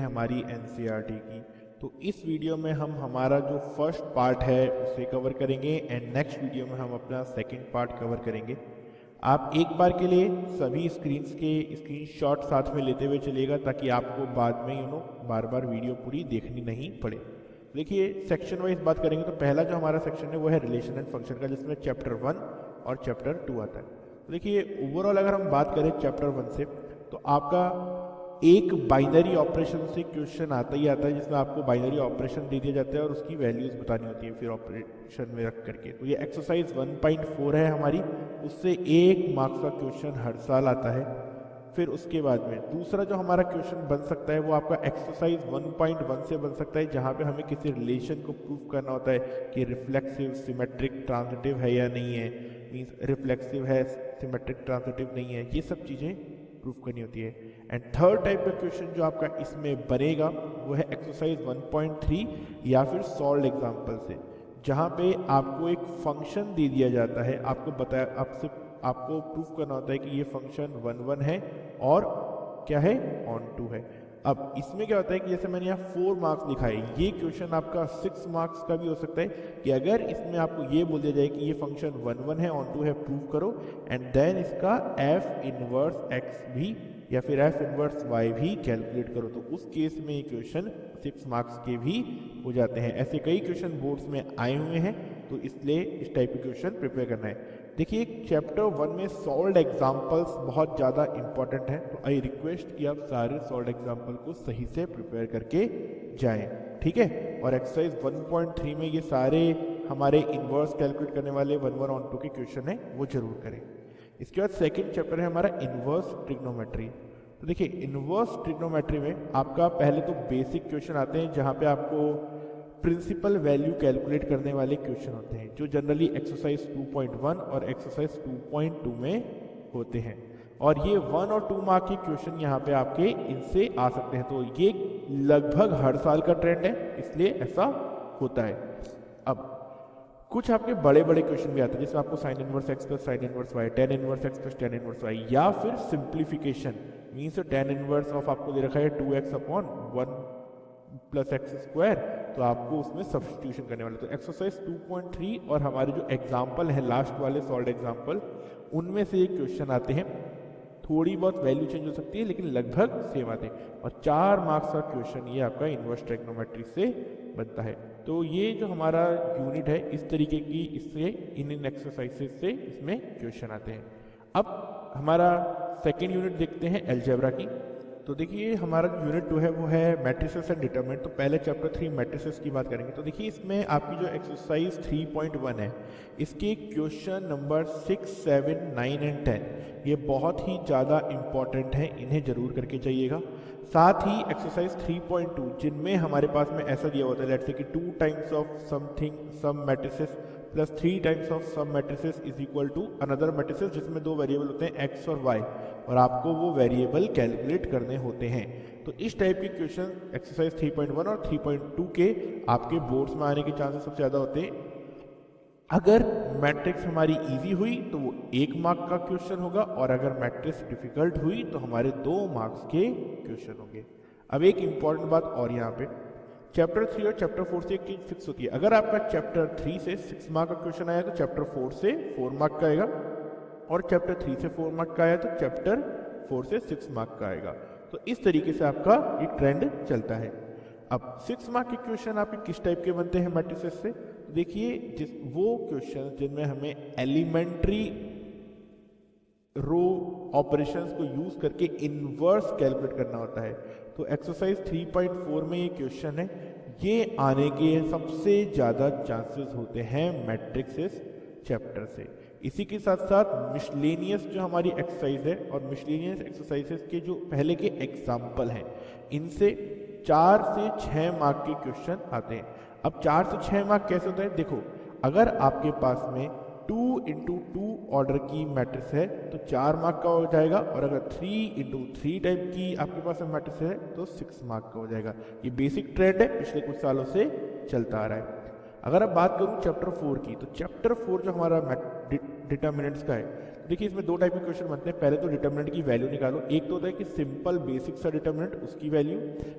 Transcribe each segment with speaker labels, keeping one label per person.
Speaker 1: हमारी एनसीईआरटी की। तो इस वीडियो में हम हमारा जो फर्स्ट पार्ट है उसे कवर करेंगे एंड नेक्स्ट वीडियो में हम अपना सेकंड पार्ट कवर करेंगे। आप एक बार के लिए सभी स्क्रीन्स के स्क्रीनशॉट साथ में लेते हुए चलिएगा ताकि आपको बाद में बार बार वीडियो पूरी देखनी नहीं पड़े। देखिए सेक्शन वाइज बात करेंगे तो पहला जो हमारा सेक्शन है वो है रिलेशन एंड फंक्शन का, जिसमें चैप्टर 1 और चैप्टर 2 आता है। तो देखिए ओवरऑल अगर हम बात करें चैप्टर 1 से तो आपका एक बाइनरी ऑपरेशन से क्वेश्चन आता ही आता है, जिसमें आपको बाइनरी ऑपरेशन दे दिया जाता है और उसकी वैल्यूज बतानी होती है फिर ऑपरेशन में रख करके। तो ये एक्सरसाइज 1.4 है हमारी, उससे 1 मार्क्स का क्वेश्चन हर साल आता है। फिर उसके बाद में दूसरा जो हमारा क्वेश्चन बन सकता है वो आपका एक्सरसाइज 1.1 से बन सकता है, जहाँ पे हमें किसी रिलेशन को प्रूव करना होता है कि रिफ्लेक्सिव सिमेट्रिक ट्रांजिटिव है या नहीं है, मीन्स रिफ्लेक्सिव है सिमेट्रिक ट्रांजिटिव नहीं है, ये सब चीज़ें प्रूफ करनी होती है। एंड थर्ड टाइप का क्वेश्चन जो आपका इसमें बनेगा वो है एक्सरसाइज 1.3 या फिर सॉल्व्ड एग्जांपल से, जहाँ पे आपको एक फंक्शन दे दिया जाता है, आपको प्रूफ करना होता है कि ये फंक्शन 1 है और क्या है ऑन टू है। अब इसमें क्या होता है कि जैसे मैंने यहाँ 4 मार्क्स लिखा है, ये क्वेश्चन आपका 6 मार्क्स का भी हो सकता है कि अगर इसमें आपको ये बोल दिया जाए कि ये फंक्शन 1 है ऑन टू है, प्रूव करो एंड देन इसका एफ इनवर्स एक्स भी या फिर एफ इनवर्स वाई भी कैलकुलेट करो, तो उस केस में ये क्वेश्चन 6 मार्क्स के भी हो जाते हैं। ऐसे कई क्वेश्चन बोर्ड्स में आए हुए हैं, तो इसलिए इस टाइप के क्वेश्चन प्रिपेयर करना है। देखिए चैप्टर 1 में सॉल्व्ड एग्जाम्पल्स बहुत ज़्यादा इंपॉर्टेंट हैं, तो आई रिक्वेस्ट कि आप सारे सॉल्व्ड एग्जाम्पल को सही से प्रिपेयर करके जाएं, ठीक है। और एक्सरसाइज 1.3 में ये सारे हमारे इन्वर्स कैलकुलेट करने वाले 1 ऑन टू के क्वेश्चन हैं वो जरूर करें। इसके बाद सेकेंड चैप्टर है हमारा इन्वर्स ट्रिग्नोमेट्री। तो देखिए इन्वर्स ट्रिग्नोमेट्री में आपका पहले तो बेसिक क्वेश्चन आते हैं, जहाँ पे आपको प्रिंसिपल वैल्यू कैलकुलेट करने वाले क्वेश्चन होते हैं, जो जनरली एक्सरसाइज 2.1 और एक्सरसाइज 2.2 में होते हैं। और ये 1 और 2 मार्क के क्वेश्चन यहाँ पे आपके इनसे आ सकते हैं, तो ये लगभग हर साल का ट्रेंड है, इसलिए ऐसा होता है। अब कुछ आपके बड़े बड़े क्वेश्चन भी आते हैं, जिसमें आपको sine inverse x plus sine inverse y, tan inverse x plus tan inverse y, या फिर simplification means tan inverse of आपको दे रखा है 2x upon 1 plus x square, तो आपको उसमें सब्स्टिट्यूशन करने वाले। तो एक्सरसाइज 2.3 और हमारे जो एग्जाम्पल है लास्ट वाले सॉल्व्ड एग्जाम्पल, उनमें से ये क्वेश्चन आते हैं। थोड़ी बहुत वैल्यू चेंज हो सकती है लेकिन लगभग सेम आते हैं, और 4 मार्क्स का क्वेश्चन ये आपका इन्वर्स ट्रिग्नोमेट्री से बनता है। तो ये जो हमारा यूनिट है इस तरीके की, इससे इन एक्सरसाइजेज से इसमें क्वेश्चन आते हैं। अब हमारा सेकेंड यूनिट देखते हैं अलजेब्रा की। तो देखिए हमारा जो यूनिट 2 है वो है मैट्रिसेस एंड डिटरमिनेंट। तो पहले चैप्टर 3 मैट्रिसेस की बात करेंगे। तो देखिए इसमें आपकी जो एक्सरसाइज 3.1 है, इसके क्वेश्चन नंबर 6, 7, 9 एंड 10 ये बहुत ही ज़्यादा इंपॉर्टेंट है, इन्हें जरूर करके जाइएगा। साथ ही एक्सरसाइज 3.2 जिनमें हमारे पास में ऐसा दिया होता है लेट्स से कि 2 times of something some matrices plus 3 times of some matrices is equal to another matrices, जिसमें 2 वेरिएबल होते हैं एक्स और वाई, और आपको वो वेरिएबल कैलकुलेट करने होते हैं। तो इस टाइप के क्वेश्चन एक्सरसाइज 3.1 और 3.2 के आपके बोर्ड्स में आने के चांसेस सबसे ज़्यादा होते हैं। अगर मैट्रिक्स हमारी इजी हुई तो वो 1 मार्क का क्वेश्चन होगा, और अगर मैट्रिक्स डिफिकल्ट हुई तो हमारे 2 मार्क्स के क्वेश्चन होंगे। अब एक इंपॉर्टेंट बात और यहाँ पे, चैप्टर 3 और चैप्टर 4 से एक चीज फिक्स होती है। अगर आपका चैप्टर 3 से 6 मार्क का क्वेश्चन आया तो चैप्टर 4 से 4 मार्क का आएगा, और चैप्टर 3 से 4 मार्क का आया तो चैप्टर 4 से 6 मार्क का आएगा। तो इस तरीके से आपका एक ट्रेंड चलता है। अब 6 मार्क के क्वेश्चन आपके किस टाइप के बनते हैं मैट्रिसेस से? तो देखिए वो क्वेश्चन जिनमें हमें एलिमेंट्री रो ऑपरेशंस को यूज करके इनवर्स कैलकुलेट करना होता है। तो एक्सरसाइज 3.4 में ये क्वेश्चन है, ये आने के सबसे ज़्यादा चांसेस होते हैं मैट्रिक्सेस चैप्टर से। इसी के साथ साथ मिसलेनियस जो हमारी एक्सरसाइज है और मिसलेनियस एक्सरसाइजेस के जो पहले के एग्जाम्पल हैं, इनसे 4 से 6 मार्क के क्वेश्चन आते हैं। अब 4 से 6 मार्क कैसे होता है? देखो, अगर आपके पास में 2 इंटू 2 ऑर्डर की मैट्रिक्स है तो 4 मार्क का हो जाएगा, और अगर 3 इंटू 3 टाइप की आपके पास में मैट्रिक्स है तो 6 मार्क का हो जाएगा। ये बेसिक ट्रेंड है, पिछले कुछ सालों से चलता आ रहा है। अगर अब बात करूं चैप्टर 4 की, तो चैप्टर 4 जो हमारा डिटर्मिनेंट्स का है, देखिए इसमें दो टाइप के क्वेश्चन बनते हैं। पहले तो डिटर्मिनेंट की वैल्यू निकालो। एक तो होता है कि सिंपल बेसिक सा डिटर्मिनेंट, उसकी वैल्यू,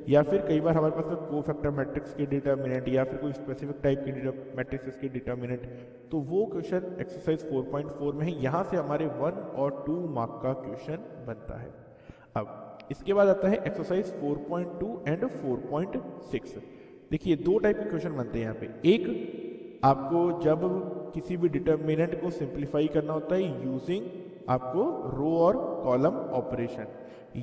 Speaker 1: या फिर कई बार हमारे पास में कोफैक्टर मैट्रिक्स के डिटर्मिनेंट या फिर कोई स्पेसिफिक टाइप के मैट्रिक्स के डिटर्मिनेंट। तो वो क्वेश्चन एक्सरसाइज 4.4 में है। यहाँ से हमारे 1 और 2 मार्क का क्वेश्चन बनता है। अब इसके बाद आता है एक्सरसाइज 4.2 एंड 4.6। देखिए दो टाइप के क्वेश्चन बनते हैं यहाँ पे। एक, आपको जब किसी भी डिटर्मिनेंट को सिंप्लीफाई करना होता है यूजिंग आपको रो और कॉलम ऑपरेशन,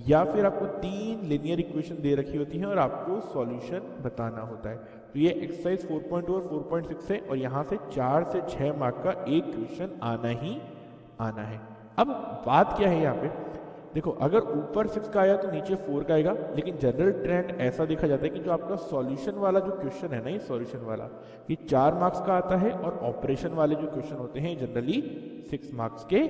Speaker 1: या फिर आपको 3 लीनियर इक्वेशन दे रखी होती हैं और आपको सॉल्यूशन बताना होता है। तो ये एक्सरसाइज 4.2 और 4.6 है और यहाँ से 4 से 6 मार्क का एक क्वेश्चन आना ही आना है। अब बात क्या है यहाँ पे, देखो अगर ऊपर 6 का आया तो नीचे 4 का आएगा, लेकिन जनरल ट्रेंड ऐसा देखा जाता है कि जो आपका सॉल्यूशन वाला जो क्वेश्चन है ना, ये सॉल्यूशन वाला, ये 4 मार्क्स का आता है और ऑपरेशन वाले जो क्वेश्चन होते हैं जनरली 6 मार्क्स के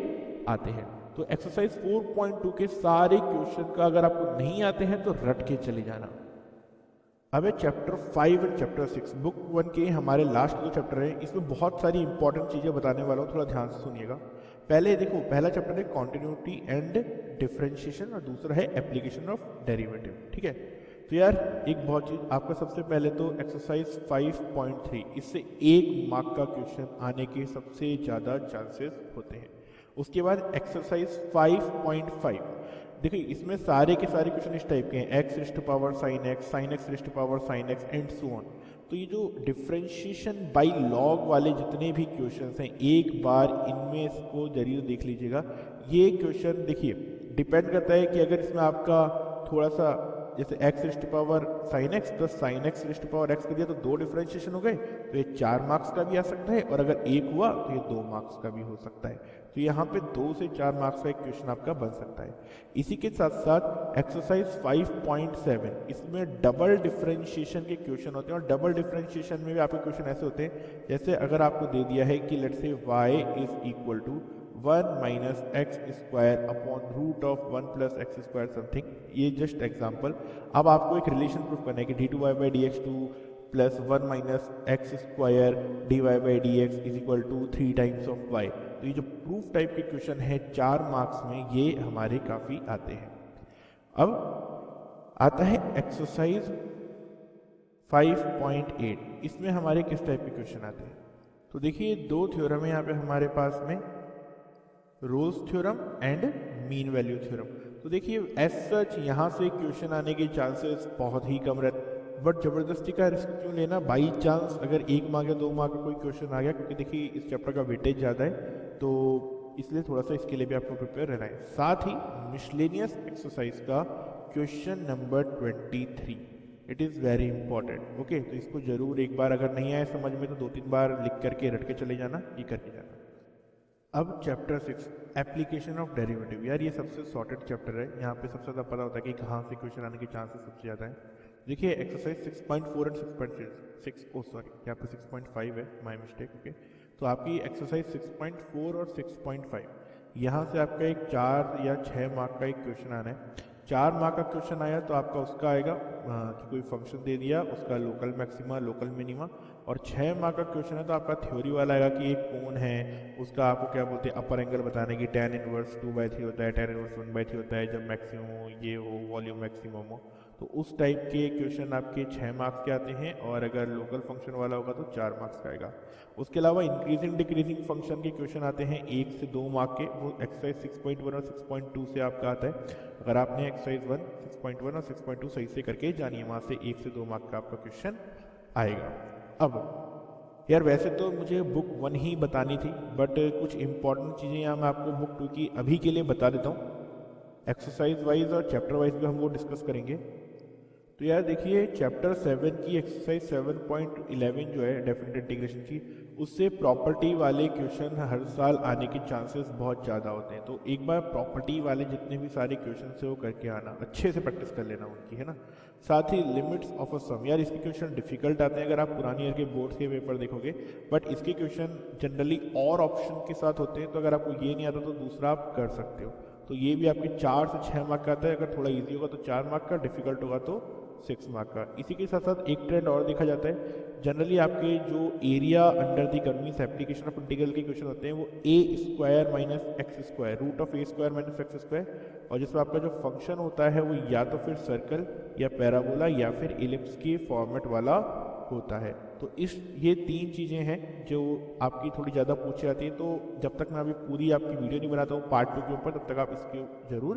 Speaker 1: आते हैं। तो एक्सरसाइज 4.2 के सारे क्वेश्चन का अगर आपको नहीं आते हैं तो रट के चले जाना। अब है चैप्टर 5 एंड चैप्टर 6। बुक 1 के हमारे लास्ट जो चैप्टर है, इसमें बहुत सारी इंपॉर्टेंट चीज़ें बताने वाला हूँ, थोड़ा ध्यान से सुनिएगा। पहले देखो, पहला चैप्टर है कॉन्टिन्यूटी एंड डिफरेंशिएशन और दूसरा है एप्लीकेशन ऑफ डेरिवेटिव। ठीक है, तो यार एक बहुत चीज़ आपका, सबसे पहले तो एक्सरसाइज 5.3, इससे 1 मार्क का क्वेश्चन आने के सबसे ज़्यादा चांसेस होते हैं। उसके बाद एक्सरसाइज 5.5, देखिए इसमें सारे के सारे क्वेश्चन इस टाइप के हैं, x wrist power sine x, sine x wrist power sine x and so on. तो ये जो डिफरेंशिएशन बाय लॉग वाले जितने भी क्वेश्चंस हैं, एक बार इनमें इसको जरूर देख लीजिएगा। ये क्वेश्चन देखिए डिपेंड करता है कि अगर इसमें आपका थोड़ा सा जैसे x wrist power sine x plus sine x wrist power x कर दिया तो 2 डिफरेंशिएशन हो गए, तो ये 4 मार्क्स का भी आ सकता है, और अगर 1 हुआ तो ये 2 मार्क्स का भी हो सकता है। तो यहाँ पे 2 से 4 मार्क्स का एक क्वेश्चन आपका बन सकता है। इसी के साथ साथ एक्सरसाइज 5.7, इसमें डबल डिफरेंशिएशन के क्वेश्चन होते हैं, और डबल डिफरेंशिएशन में भी आपके क्वेश्चन ऐसे होते हैं, जैसे अगर आपको दे दिया है कि let's say y is equal to 1 minus x square upon root of 1 plus x square something, ये जस्ट एग्जाम्पल। अब आपको एक रिलेशन प्रूफ करना है कि d2y by dx2 plus 1 minus x square dy by dx is equal to 3 times of y। तो ये जो प्रूफ टाइप के क्वेश्चन है 4 मार्क्स में, ये हमारे काफ़ी आते हैं। अब आता है एक्सरसाइज 5.8, इसमें हमारे किस टाइप के क्वेश्चन आते हैं। तो देखिए 2 थ्योरम है यहाँ पे हमारे पास में, Rolle's theorem and mean value theorem. तो देखिए एज सच यहाँ से क्वेश्चन आने के चांसेस बहुत ही कम रहते, बट ज़बरदस्ती का रिस्क क्यों लेना। बाई चांस अगर 1 मार्क या 2 मार्क का कोई क्वेश्चन आ गया, क्योंकि देखिए इस चैप्टर का वेटेज ज़्यादा है, तो इसलिए थोड़ा सा इसके लिए भी आपको प्रिपेयर रहना है। साथ ही मिसलेनियस एक्सरसाइज का question number 23, it is very important. Okay, तो इसको जरूर एक बार अगर नहीं आया समझ में तो 2-3 बार लिख करके रट के चले जाना, ये करके जाना। अब चैप्टर 6, एप्लीकेशन ऑफ डेरिवेटिव। यार ये सबसे शॉर्टेड चैप्टर है, यहाँ पे सबसे ज़्यादा पता होता है कि कहाँ से क्वेश्चन आने के चांसेस सबसे ज़्यादा है। देखिए एक्सरसाइज 6.4 एंड 6.6 यहाँ पे 6.5 है, माय मिस्टेक। ओके, तो आपकी एक्सरसाइज 6.4 और 6.5, यहाँ से आपका एक 4 या 6 मार्क का एक क्वेश्चन आना है। 4 मार्क का क्वेश्चन आया तो आपका उसका आएगा कि कोई फंक्शन दे दिया, उसका लोकल मैक्सिमा लोकल मिनिमा, और 6 मार्क का क्वेश्चन है तो आपका थ्योरी वाला आएगा कि एक कोण है, उसका आपको क्या बोलते हैं अपर एंगल बताने की, tan इनवर्स 2/3 होता है, tan इनवर्स 1/3 होता है जब मैक्सिमम हो, ये हो, वॉल्यूम मैक्सिमम हो। तो उस टाइप के क्वेश्चन आपके 6 मार्क्स के आते हैं, और अगर लोकल फंक्शन वाला होगा तो 4 मार्क्स का आएगा। उसके अलावा इंक्रीजिंग डिक्रीजिंग फंक्शन के क्वेश्चन आते हैं 1 से 2 मार्क के, वो एक्सरसाइज 6.1 और 6.2 से आपका आता है। अगर आपने एक्सरसाइज 1, 6.1 और 6.2 सही से करके जानिए, वहाँ से 1 से 2 मार्क का आपका क्वेश्चन आएगा। अब यार वैसे तो मुझे बुक 1 ही बतानी थी, बट कुछ इंपॉर्टेंट चीज़ें यहाँ मैं आपको बुक 2 की अभी के लिए बता देता हूँ। एक्सरसाइज वाइज और चैप्टर वाइज भी हम वो डिस्कस करेंगे। तो यार देखिए चैप्टर 7 की एक्सरसाइज 7.11 जो है डेफिनेट इंटीग्रेशन की, उससे प्रॉपर्टी वाले क्वेश्चन हर साल आने के चांसेस बहुत ज़्यादा होते हैं। तो एक बार प्रॉपर्टी वाले जितने भी सारे क्वेश्चन से वो करके आना, अच्छे से प्रैक्टिस कर लेना उनकी, है ना। साथ ही लिमिट्स ऑफ अ सम, यार इसके क्वेश्चन डिफिकल्ट आते हैं अगर आप पुरानी ईयर के बोर्ड के पेपर देखोगे, बट इसके क्वेश्चन जनरली और ऑप्शन के साथ होते हैं। तो अगर आपको ये नहीं आता तो दूसरा आप कर सकते हो। तो ये भी आपके 4 से 6 मार्क का आता है, अगर थोड़ा ईजी होगा तो 4 मार्क का, डिफिकल्ट होगा तो 6 मार्क का। इसी के साथ साथ एक ट्रेंड और देखा जाता है, जनरली आपके जो area under the curve means application of integral के क्वेश्चन होते हैं वो A square minus x square, root of A square minus x square, और जिसमें आपका जो फंक्शन होता है वो या तो फिर सर्कल या पैराबोला या फिर इलिप्स के फॉर्मेट वाला होता है। तो ये 3 चीज़ें हैं जो आपकी थोड़ी ज़्यादा पूछी जाती है। तो जब तक मैं अभी पूरी आपकी वीडियो नहीं बनाता हूँ पार्ट 2 के ऊपर, तब तक आप इसके जरूर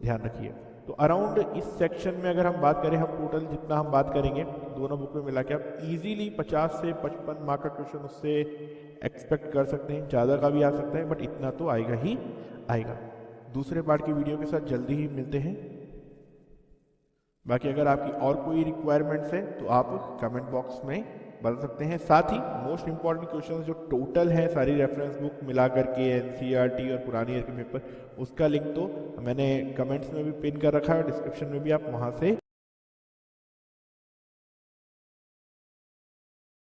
Speaker 1: ध्यान रखिए। तो अराउंड इस सेक्शन में अगर हम बात करें, हम टोटल जितना हम बात करेंगे दोनों बुक में मिला के आप इजीली 50 से 55 मार्क का क्वेश्चन उससे एक्सपेक्ट कर सकते हैं। ज़्यादा का भी आ सकता है बट इतना तो आएगा ही आएगा। दूसरे पार्ट की वीडियो के साथ जल्दी ही मिलते हैं। बाकी अगर आपकी और कोई रिक्वायरमेंट्स है तो आप कमेंट बॉक्स में बता सकते हैं। साथ ही मोस्ट इंपॉर्टेंट क्वेश्चंस जो टोटल है सारी रेफरेंस बुक मिला करके एनसीईआरटी और पुरानी ईयर के पेपर, उसका लिंक तो मैंने कमेंट्स में भी पिन कर रखा है और डिस्क्रिप्शन में भी आप वहाँ से